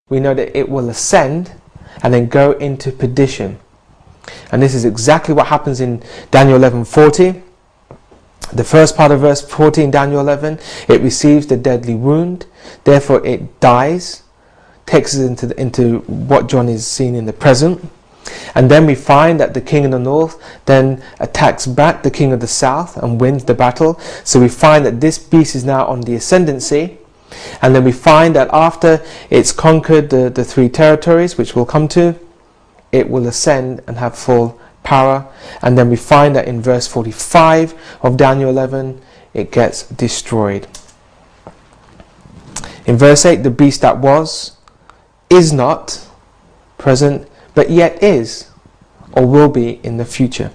we know that it will ascend and then go into perdition. And this is exactly what happens in Daniel 11:40. The first part of verse 40 in Daniel 11, it receives the deadly wound, therefore it dies, takes us into what John is seeing in the present. And then we find that the king of the north then attacks back the king of the south and wins the battle. So we find that this beast is now on the ascendancy. And then we find that after it's conquered the three territories, which we'll come to, it will ascend and have full power. And then we find that in verse 45 of Daniel 11, it gets destroyed. In verse 8, the beast that was, is not, present, but yet is, or will be in the future.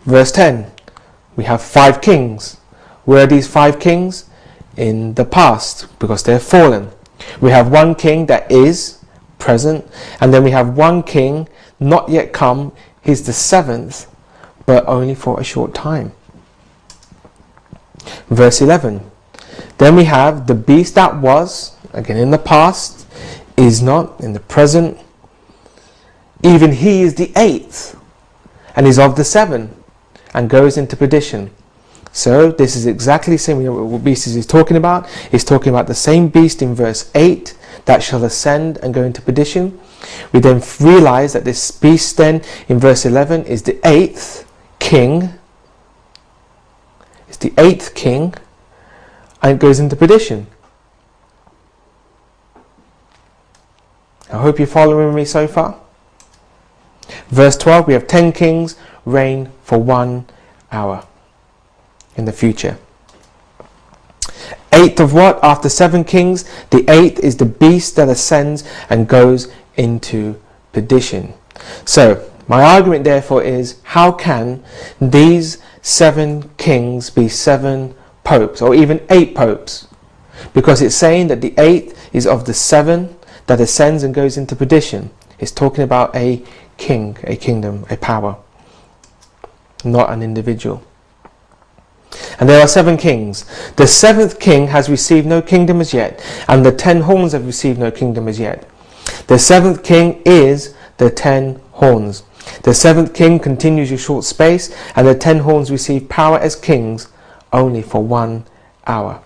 Verse 10, we have 5 kings. Where are these 5 kings? In the past, because they're fallen. We have 1 king that is present, and then we have 1 king not yet come. He's the 7th, but only for a short time. Verse 11, then we have the beast that was, again in the past, is not, in the present. Even he is the 8th, and is of the 7, and goes into perdition. So this is exactly the same what beast he's talking about. He's talking about the same beast in verse 8 that shall ascend and go into perdition. We then realize that this beast then in verse 11 is the 8th king. It's the 8th king, and it goes into perdition. I hope you're following me so far. Verse 12, we have 10 kings reign for 1 hour in the future. 8th of what? After 7 kings, the 8th is the beast that ascends and goes into perdition. So my argument therefore is, how can these 7 kings be 7 popes, or even 8 popes? Because it's saying that the 8th is of the 7 that ascends and goes into perdition. It's talking about a king, a kingdom, a power, not an individual. And there are 7 kings. The 7th king has received no kingdom as yet, and the 10 horns have received no kingdom as yet. The 7th king is the 10 horns. The 7th king continues a short space, and the 10 horns receive power as kings only for 1 hour.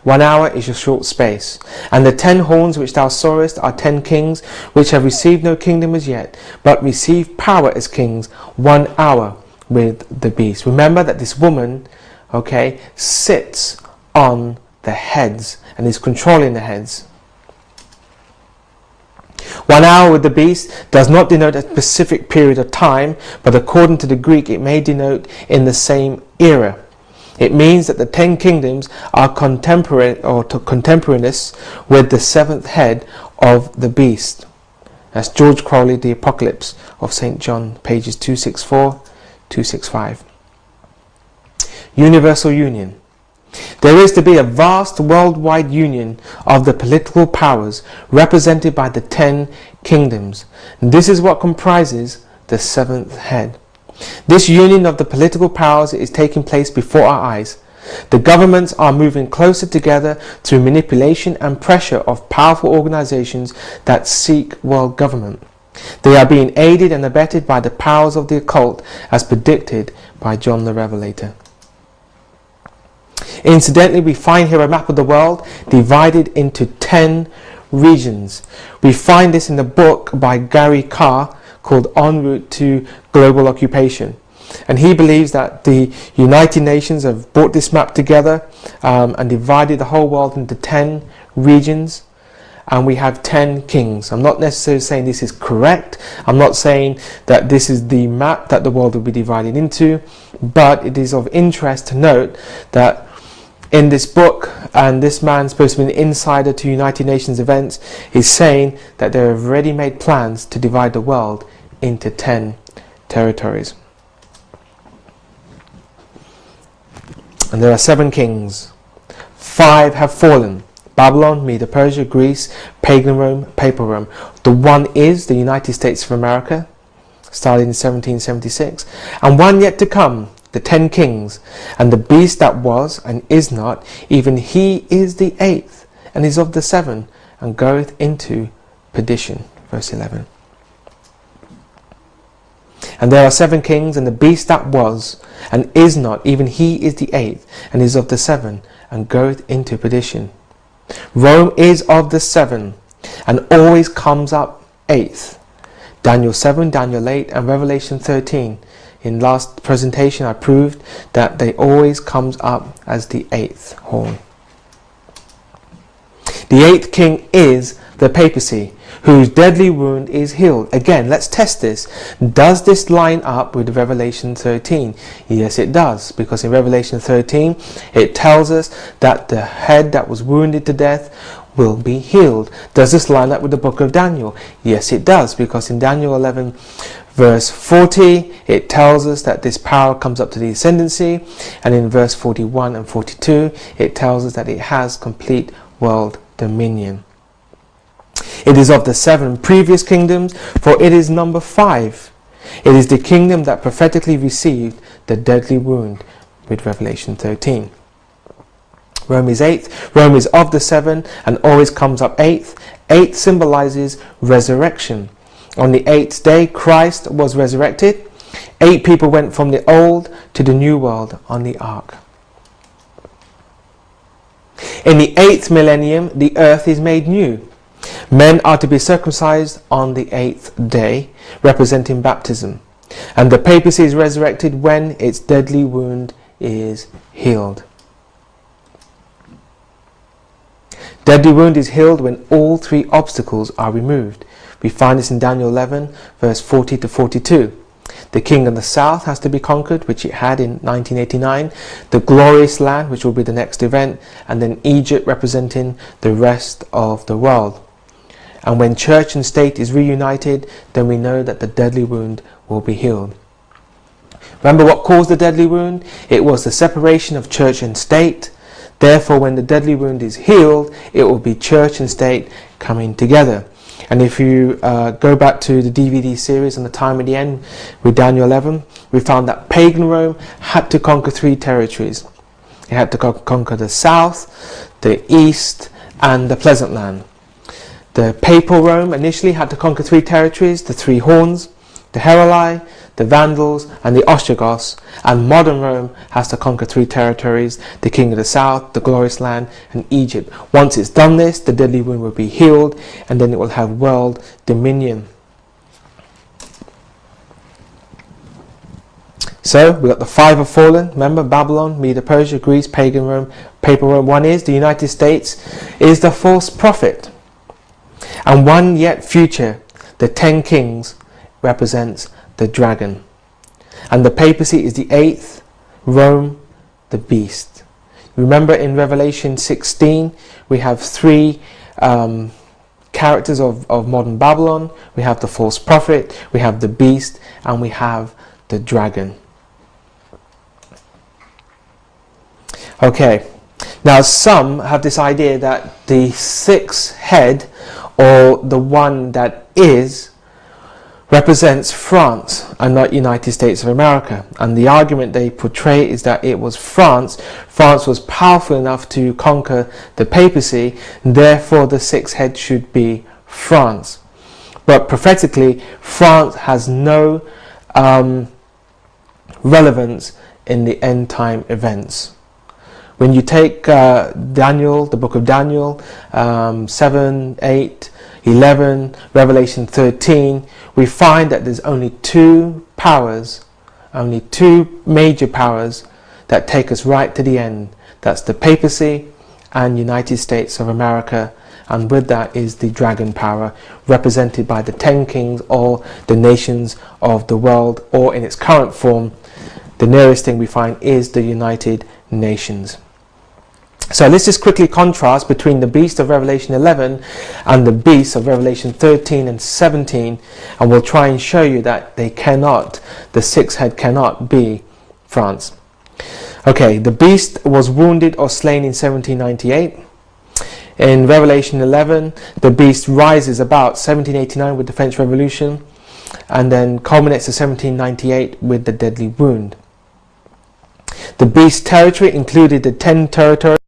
1 hour is a short space. And the 10 horns which thou sawest are 10 kings, which have received no kingdom as yet, but receive power as kings 1 hour with the beast. Remember that this woman, okay, sits on the heads and is controlling the heads. 1 hour with the beast does not denote a specific period of time, but according to the Greek it may denote in the same era. It means that the 10 kingdoms are contemporary or contemporaneous with the 7th head of the beast. That's George Crowley, The Apocalypse of St. John, pages 264, 265. Universal union. There is to be a vast worldwide union of the political powers represented by the 10 kingdoms. This is what comprises the 7th head. This union of the political powers is taking place before our eyes. The governments are moving closer together through manipulation and pressure of powerful organizations that seek world government. They are being aided and abetted by the powers of the occult as predicted by John the Revelator. Incidentally, we find here a map of the world divided into 10 regions. We find this in the book by Gary Carr called En Route to Global Occupation. And he believes that the United Nations have brought this map together and divided the whole world into 10 regions. And we have 10 kings. I'm not necessarily saying this is correct. I'm not saying that this is the map that the world will be divided into. But it is of interest to note that in this book, and this man supposed to be an insider to United Nations events, is saying that they have already made plans to divide the world into 10 territories. And there are 7 kings. 5 have fallen. Babylon, Medo Persia, Greece, Pagan Rome, Papal Rome. The one is the United States of America, started in 1776. And one yet to come, the 10 kings, and the beast that was and is not, even he is the 8th, and is of the 7, and goeth into perdition. Verse 11. And there are 7 kings, and the beast that was and is not, even he is the 8th, and is of the 7, and goeth into perdition. Rome is of the 7, and always comes up 8th. Daniel 7, Daniel 8, and Revelation 13. In last presentation I proved that they always comes up as the 8th horn. The 8th king is the papacy, whose deadly wound is healed. Again, let's test this. Does this line up with Revelation 13? Yes, it does, because in Revelation 13 it tells us that the head that was wounded to death will be healed. Does this line up with the book of Daniel? Yes, it does, because in Daniel 11 verse 40 it tells us that this power comes up to the ascendancy, and in verse 41 and 42 it tells us that it has complete world dominion. It is of the 7 previous kingdoms, for it is number 5. It is the kingdom that prophetically received the deadly wound with Revelation 13. Rome is 8th. Rome is of the 7 and always comes up 8th. 8 symbolizes resurrection. On the 8th day Christ was resurrected. 8 people went from the old to the new world on the ark. In the 8th millennium the earth is made new. Men are to be circumcised on the 8th day, representing baptism. And the papacy is resurrected when its deadly wound is healed. Deadly wound is healed when all 3 obstacles are removed. We find this in Daniel 11 verse 40 to 42. The king of the south has to be conquered, which it had in 1989. The glorious land, which will be the next event, and then Egypt, representing the rest of the world. And when church and state is reunited, then we know that the deadly wound will be healed. Remember what caused the deadly wound? It was the separation of church and state. Therefore, when the deadly wound is healed, it will be church and state coming together. And if you go back to the DVD series on the time of the end with Daniel 11, we found that pagan Rome had to conquer 3 territories. It had to conquer the south, the east, and the pleasant land. The papal Rome initially had to conquer 3 territories: the 3 horns, the Heruli, the Vandals, and the Ostrogoths. And modern Rome has to conquer 3 territories: the king of the south, the glorious land, and Egypt. Once it's done this, the deadly wound will be healed, and then it will have world dominion. So we got the 5 have fallen. Remember, Babylon, Medo Persia, Greece, pagan Rome, papal Rome. One is the United States is the false prophet. And one yet future, the 10 kings, represents the dragon. And the papacy is the 8th, Rome, the beast. Remember in Revelation 16, we have 3 characters of modern Babylon. We have the false prophet, we have the beast, and we have the dragon. Okay, now some have this idea that the 6th head, or the one that is, represents France and not United States of America. And the argument they portray is that it was France. France was powerful enough to conquer the papacy, therefore the 6th head should be France. But prophetically, France has no relevance in the end time events. When you take Daniel, the book of Daniel, 7, 8, 11, Revelation 13, we find that there's only 2 powers, only 2 major powers that take us right to the end. That's the papacy and United States of America, and with that is the dragon power, represented by the 10 kings, or the nations of the world, or in its current form, the nearest thing we find is the United Nations. So let's just quickly contrast between the beast of Revelation 11 and the beast of Revelation 13 and 17, and we'll try and show you that they cannot, the 6th head cannot be France. Okay, the beast was wounded or slain in 1798. In Revelation 11, the beast rises about 1789 with the French Revolution, and then culminates to 1798 with the deadly wound. The beast's territory included the 10 territories